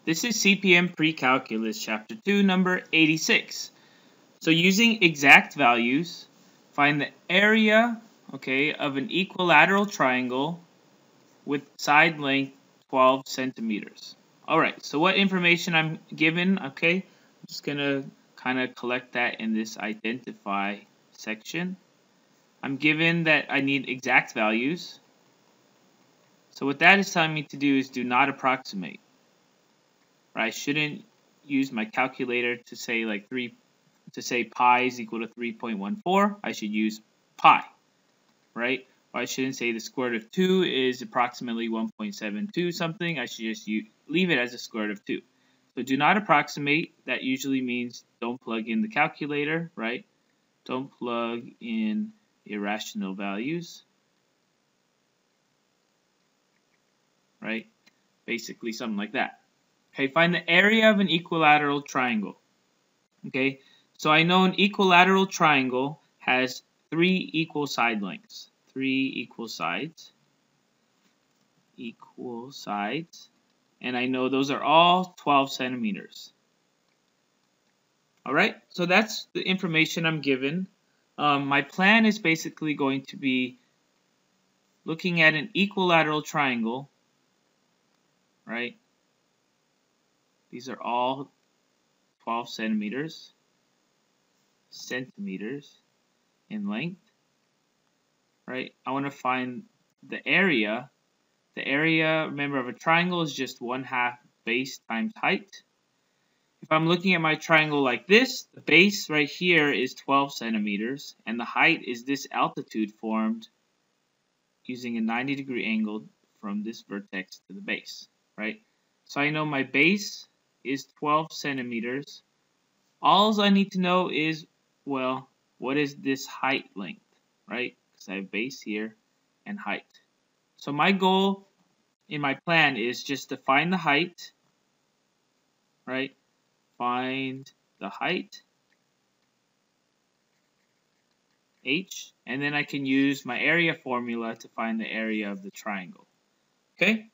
This is CPM Precalculus, Chapter 2, number 86. So using exact values, find the area, of an equilateral triangle with side length 12 centimeters. Alright, so what information I'm given, I'm just going to kind of collect that in this identify section. I'm given that I need exact values. So what that is telling me to do is do not approximate. I shouldn't use my calculator to say pi is equal to 3.14. I should use pi, right? Or I shouldn't say the square root of 2 is approximately 1.72 something. I should just leave it as the square root of 2. So do not approximate. That usually means don't plug in the calculator, right? Don't plug in irrational values, right? Basically something like that. Okay, find the area of an equilateral triangle. Okay, so I know an equilateral triangle has 3 equal side lengths. 3 equal sides. Equal sides. And I know those are all 12 centimeters. Alright, so that's the information I'm given. My plan is basically going to be looking at an equilateral triangle, right? These are all 12 centimeters in length, right? I want to find the area. The area, remember, of a triangle is just 1/2 base times height. If I'm looking at my triangle like this, the base right here is 12 centimeters, and the height is this altitude formed using a 90-degree angle from this vertex to the base, right? So I know my base is 12 centimeters. All I need to know is, well, what is this height length, right? Because I have base here and height. So my goal in my plan is just to find the height, right? Find the height, h, and then I can use my area formula to find the area of the triangle. Okay?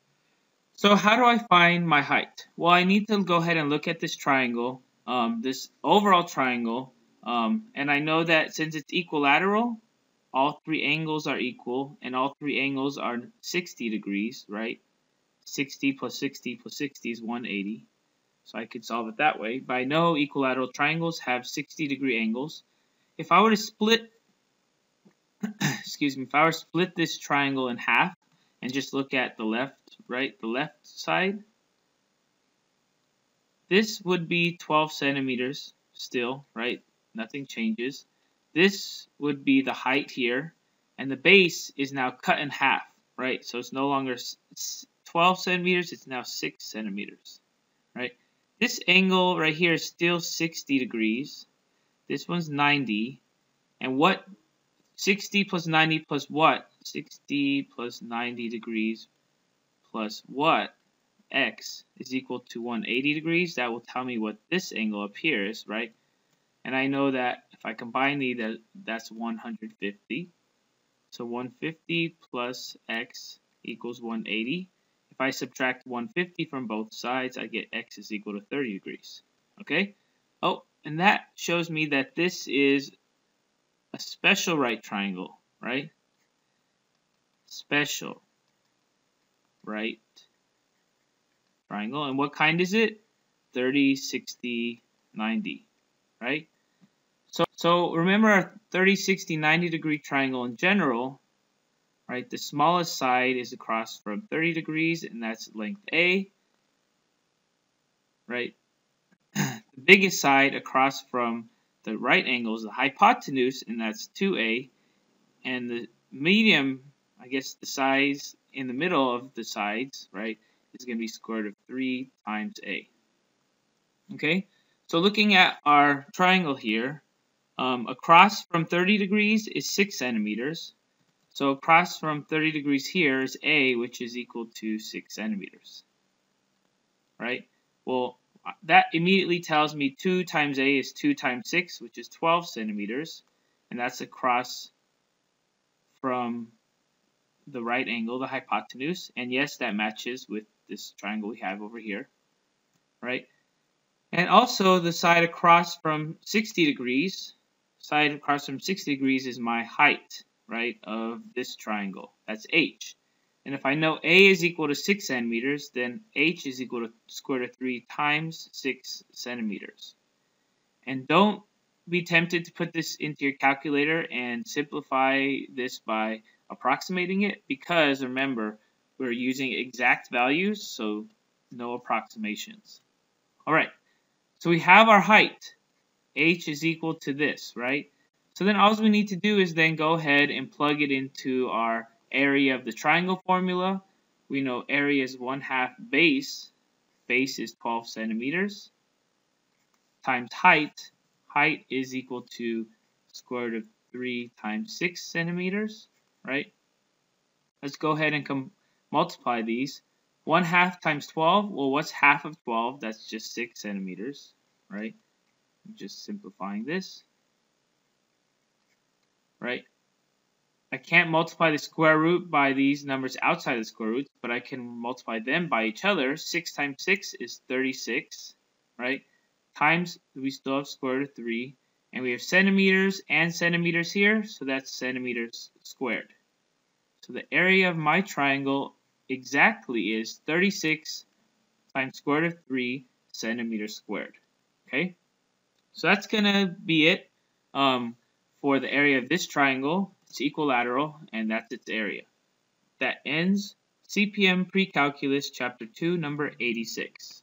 So how do I find my height? Well, I need to go ahead and look at this triangle, this overall triangle, and I know that since it's equilateral, all 3 angles are equal, and all 3 angles are 60 degrees, right? 60 plus 60 plus 60 is 180. So I could solve it that way. But I know equilateral triangles have 60-degree angles. If I were to split, if I were to split this triangle in half and just look at the left, right, the left side, this would be 12 centimeters still, right? Nothing changes. This would be the height here, and the base is now cut in half, right? So it's no longer 12 centimeters, it's now 6 centimeters, right? This angle right here is still 60 degrees. This one's 90. And what 60 plus 90 plus what? 60 plus 90 degrees plus what? X is equal to 180 degrees. That will tell me what this angle up here is, right? And I know that if I combine these, that's 150. So 150 plus X equals 180. If I subtract 150 from both sides, I get X is equal to 30 degrees. Okay? Oh, and that shows me that this is a special right triangle, right? Special right triangle. And what kind is it? 30, 60, 90, right? So remember our 30, 60, 90 degree triangle in general, right? The smallest side is across from 30 degrees, and that's length A, right? The biggest side across from the right angle is the hypotenuse, and that's 2A. And the medium, I guess the size in the middle of the sides, right, is going to be square root of 3 times A. Okay? So looking at our triangle here, across from 30 degrees is 6 centimeters. So across from 30 degrees here is A, which is equal to 6 centimeters. Right? Well, that immediately tells me 2 times A is 2 times 6, which is 12 centimeters. And that's across from the right angle, the hypotenuse. And yes, that matches with this triangle we have over here. right? And also the side across from 60 degrees, is my height, right, of this triangle. That's h. And if I know a is equal to 6 centimeters, then h is equal to square root of 3 times 6 centimeters. And don't be tempted to put this into your calculator and simplify this by approximating it, because remember, we're using exact values, so no approximations. All right, so we have our height. H is equal to this, right? So then all we need to do is then go ahead and plug it into our area of the triangle formula. We know area is 1/2 base. Base is 12 centimeters. Times height. Height is equal to square root of 3 times 6 centimeters, right? Let's go ahead and multiply these. 1/2 times 12, well, what's half of 12? That's just 6 centimeters, right? I'm just simplifying this, right? I can't multiply the square root by these numbers outside the square root, but I can multiply them by each other. 6 times 6 is 36, right? Times, we still have square root of 3, and we have centimeters and centimeters here, so that's centimeters squared. So the area of my triangle exactly is 36 times square root of 3 centimeters squared. Okay, so that's going to be it for the area of this triangle. It's equilateral, and that's its area. That ends CPM Precalculus Chapter 2, number 86.